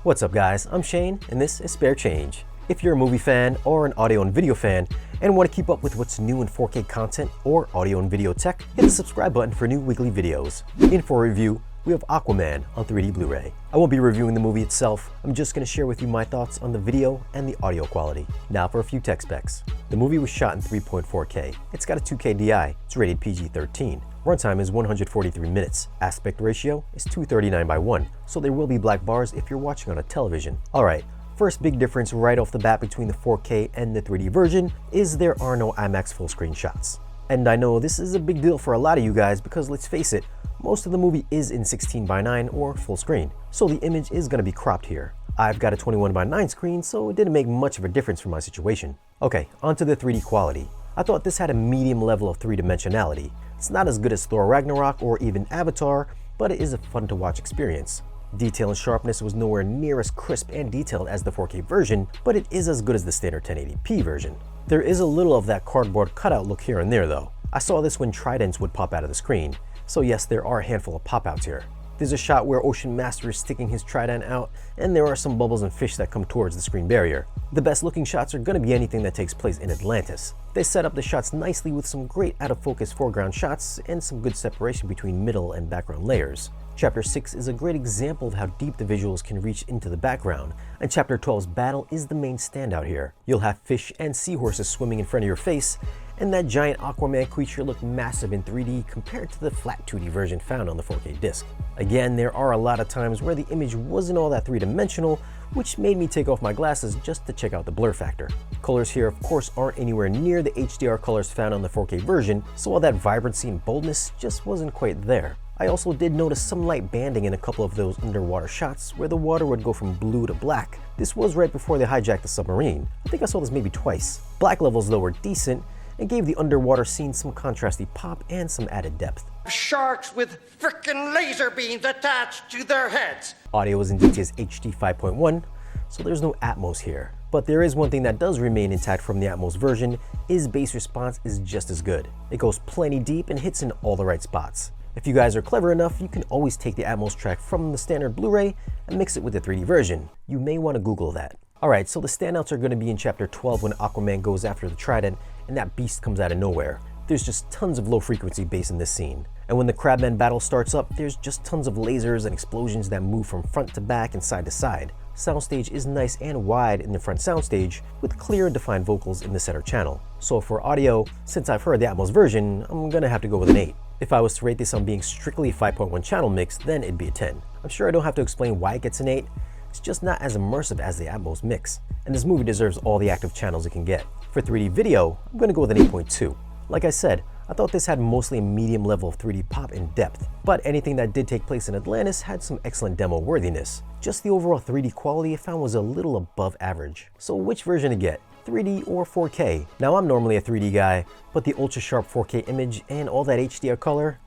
What's up guys, I'm Shane and this is Spare Change. If you're a movie fan or an audio and video fan and want to keep up with what's new in 4K content or audio and video tech, hit the subscribe button for new weekly videos. In for a review, we have Aquaman on 3D Blu-ray. I won't be reviewing the movie itself, I'm just going to share with you my thoughts on the video and the audio quality. Now for a few tech specs. The movie was shot in 3.4K. It's got a 2K DI, it's rated PG-13. Runtime is 143 minutes. Aspect ratio is 239:1, so there will be black bars if you're watching on a television. Alright, first big difference right off the bat between the 4K and the 3D version is there are no IMAX full screen shots. And I know this is a big deal for a lot of you guys because let's face it, most of the movie is in 16:9 or full screen, so the image is going to be cropped here. I've got a 21:9 screen, so it didn't make much of a difference for my situation. Okay, onto the 3D quality. I thought this had a medium level of three-dimensionality. It's not as good as Thor Ragnarok or even Avatar, but it is a fun to watch experience. Detail and sharpness was nowhere near as crisp and detailed as the 4K version, but it is as good as the standard 1080p version. There is a little of that cardboard cutout look here and there though. I saw this when tridents would pop out of the screen, so yes, there are a handful of pop-outs here. There's a shot where Ocean Master is sticking his trident out, and there are some bubbles and fish that come towards the screen barrier. The best looking shots are going to be anything that takes place in Atlantis. They set up the shots nicely with some great out of focus foreground shots and some good separation between middle and background layers. Chapter 6 is a great example of how deep the visuals can reach into the background, and Chapter 12's battle is the main standout here. You'll have fish and seahorses swimming in front of your face, and that giant Aquaman creature looked massive in 3D compared to the flat 2D version found on the 4K disc. Again, there are a lot of times where the image wasn't all that three-dimensional, which made me take off my glasses just to check out the blur factor. Colors here of course aren't anywhere near the HDR colors found on the 4K version, so all that vibrancy and boldness just wasn't quite there. I also did notice some light banding in a couple of those underwater shots where the water would go from blue to black. This was right before they hijacked the submarine. I think I saw this maybe twice. Black levels though were decent and gave the underwater scene some contrasty pop and some added depth. Sharks with frickin' laser beams attached to their heads. Audio is in DTS HD 5.1, so there's no Atmos here. But there is one thing that does remain intact from the Atmos version, is bass response is just as good. It goes plenty deep and hits in all the right spots. If you guys are clever enough, you can always take the Atmos track from the standard Blu-ray and mix it with the 3D version. You may want to Google that. Alright, so the standouts are going to be in Chapter 12 when Aquaman goes after the trident and that beast comes out of nowhere. There's just tons of low frequency bass in this scene. And when the Crabman battle starts up, there's just tons of lasers and explosions that move from front to back and side to side. Soundstage is nice and wide in the front soundstage with clear and defined vocals in the center channel. So for audio, since I've heard the Atmos version, I'm gonna have to go with an 8. If I was to rate this on being strictly 5.1 channel mix, then it'd be a 10. I'm sure I don't have to explain why it gets an 8. It's just not as immersive as the Atmos mix, and this movie deserves all the active channels it can get. For 3D video, I'm gonna go with an 8.2. Like I said, I thought this had mostly a medium level of 3D pop and depth, but anything that did take place in Atlantis had some excellent demo worthiness. Just the overall 3D quality I found was a little above average. So which version to get? 3D or 4K? Now I'm normally a 3D guy, but the ultra sharp 4K image and all that HDR color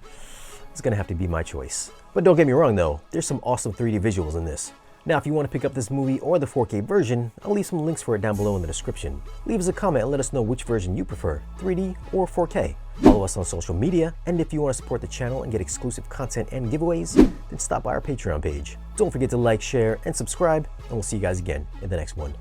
is gonna have to be my choice. But don't get me wrong though, there's some awesome 3D visuals in this. Now if you want to pick up this movie or the 4K version, I'll leave some links for it down below in the description. Leave us a comment and let us know which version you prefer, 3D or 4K. Follow us on social media, and if you want to support the channel and get exclusive content and giveaways, then stop by our Patreon page. Don't forget to like, share, and subscribe, and we'll see you guys again in the next one.